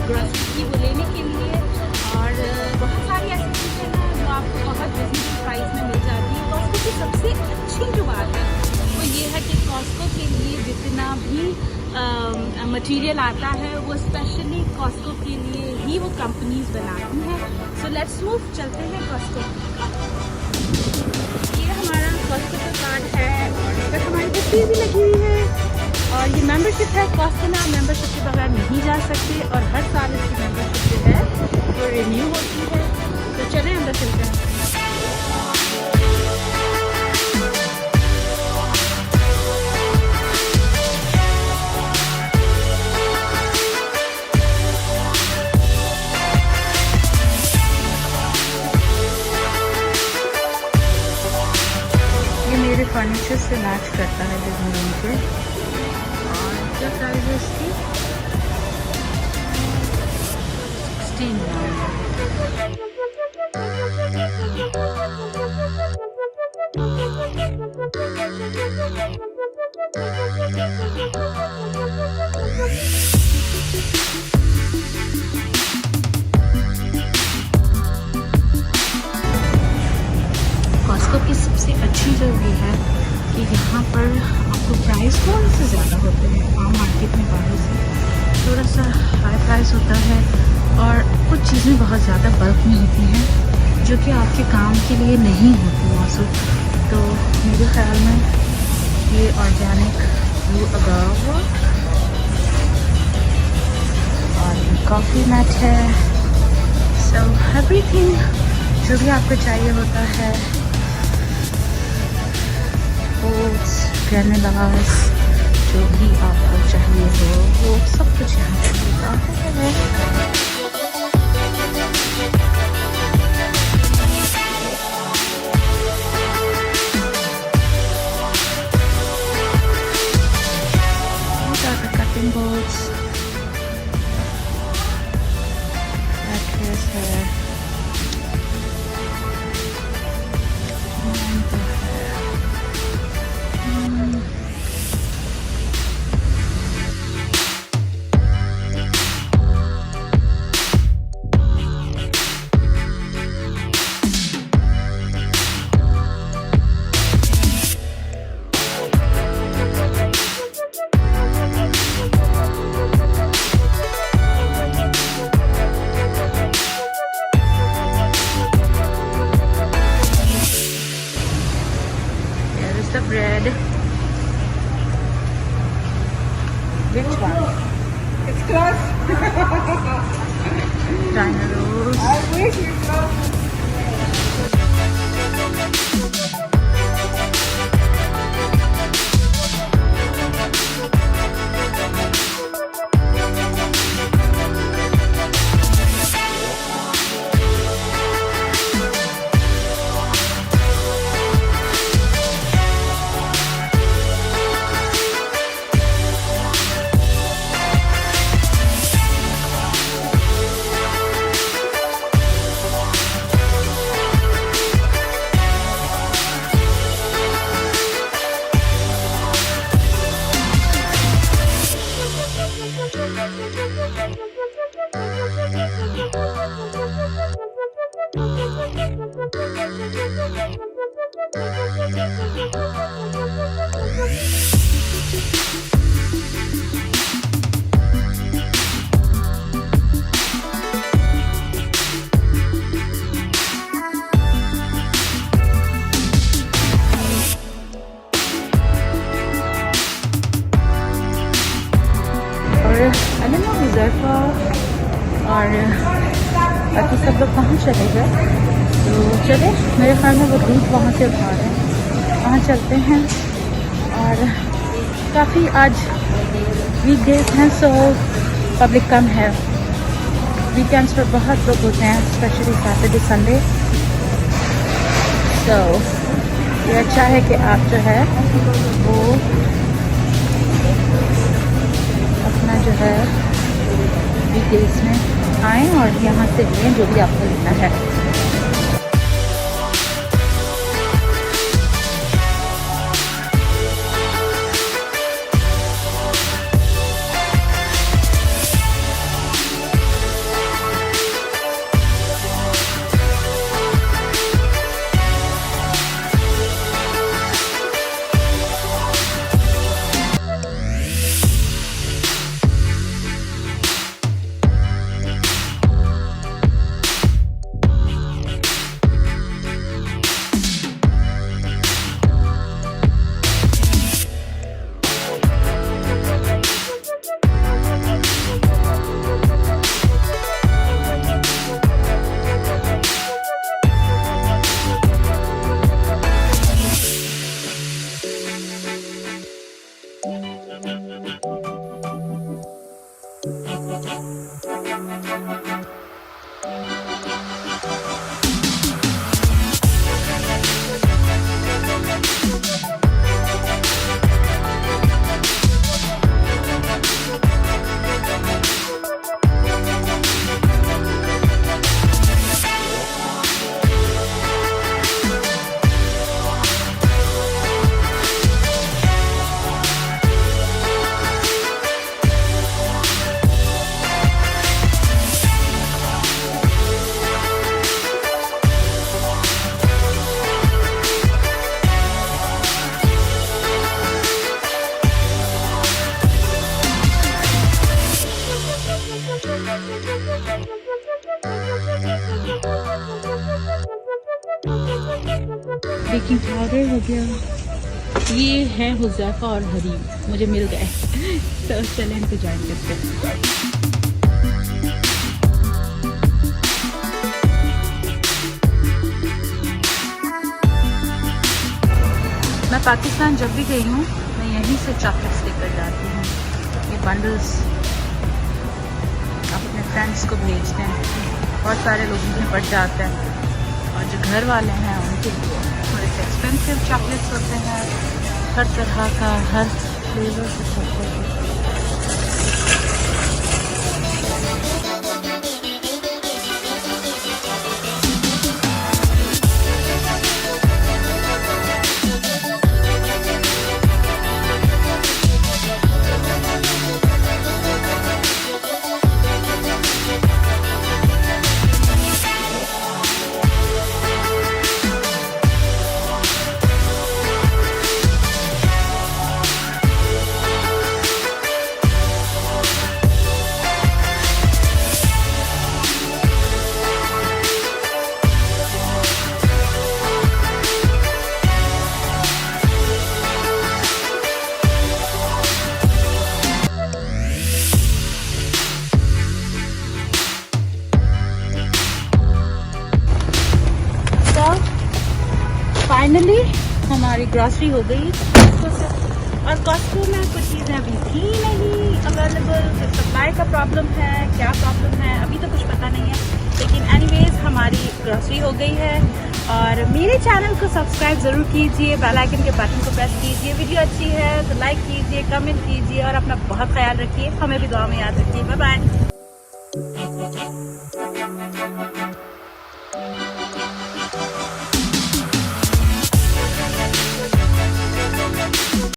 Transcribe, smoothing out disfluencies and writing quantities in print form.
Grocery की वो लेने के लिए। और बहुत सारी ऐसी चीज़ें हैं जो आपको बहुत रिजनेबल प्राइस में मिल जाती है। कॉस्को की सबसे अच्छी जो बात है वो ये है कि कॉस्को के लिए जितना भी मटेरियल आता है वो स्पेशली कॉस्को के लिए ही वो कंपनीज बनाती हैं। सो लेट्स मूव, चलते हैं कॉस्को। ये हमारा कॉस्को का कार्ड है और इस पर हमारी तस्वीर भी लगी हुई है। और ये मेंबरशिप है कॉस्को में, आप मेंबरशिप के बगैर नहीं जा सकते और हर साल इसकी मेंबरशिप जो है वो रिन्यू होती है। तो चलें अंदर चलते हैं। मेरे फर्नीचर से मैच करता है लिविंग रूम के। और क्या प्राइस है इसकी? 16। कॉस्को की सबसे अच्छी जो ये है कि यहाँ पर आपको प्राइस थोड़े से ज़्यादा होते हैं आम मार्केट में बाहर से। थोड़ा सा हाई प्राइस होता है और कुछ चीज़ें बहुत ज़्यादा बल्क में होती हैं जो कि आपके काम के लिए नहीं होती मौसम। तो मेरे ख्याल में ये ऑर्गेनिक URDU और कॉफ़ी मैट है। सो एवरीथिंग जो भी आपको चाहिए होता है, ओट्स, ग्रेनुलास, जो भी आपको चाहिए हो वो सब कुछ यहाँ पे मिलता है। कटिंग बोर्ड्स, मैट्रेस है, the bread. Which one? It's close. China rolls. I wish it's close. और बाकी सब लोग कहाँ चले गए, तो चले मेरे ख्याल में वो दूध वहाँ से उठा रहे हैं, वहाँ चलते हैं। और काफ़ी आज वीकडेज हैं सो पब्लिक कम है, वीकेंड्स पर बहुत लोग होते हैं स्पेशली सैटरडे संडे। तो ये अच्छा है कि आप जो है वो अपना जो है वीकडेज में आएँ और यहाँ से लें जो भी आपको लेना है। बेकिंग पाउडर हो गया। ये है हुज़ैफा और हरीम, मुझे मिल गए तो चलें इनको ज्वाइन करते हैं। मैं पाकिस्तान जब भी गई हूँ मैं यहीं से चॉकलेट्स लेकर जाती हूँ। ये बंडल्स अपने फ्रेंड्स को भेजते हैं, बहुत सारे लोगों में पड़ जाता है, और जो घर वाले हैं उनके लिए थोड़े से एक्सपेंसिव चॉकलेट्स होते हैं, हर तरह का हर फ्लेवर के चॉकलेट। फाइनली हमारी ग्रॉसरी हो गई Costco से, और Costco में कुछ चीज़ें अभी थी नहीं अवेलेबल। सप्लाई का प्रॉब्लम है, क्या प्रॉब्लम है अभी तो कुछ पता नहीं है, लेकिन एनीवेज हमारी ग्रॉसरी हो गई है। और मेरे चैनल को सब्सक्राइब ज़रूर कीजिए, बेल आइकन के बटन को प्रेस कीजिए। वीडियो अच्छी है तो लाइक कीजिए, कमेंट कीजिए, और अपना बहुत ख्याल रखिए, हमें भी दुआ में याद रखिए। Bye bye.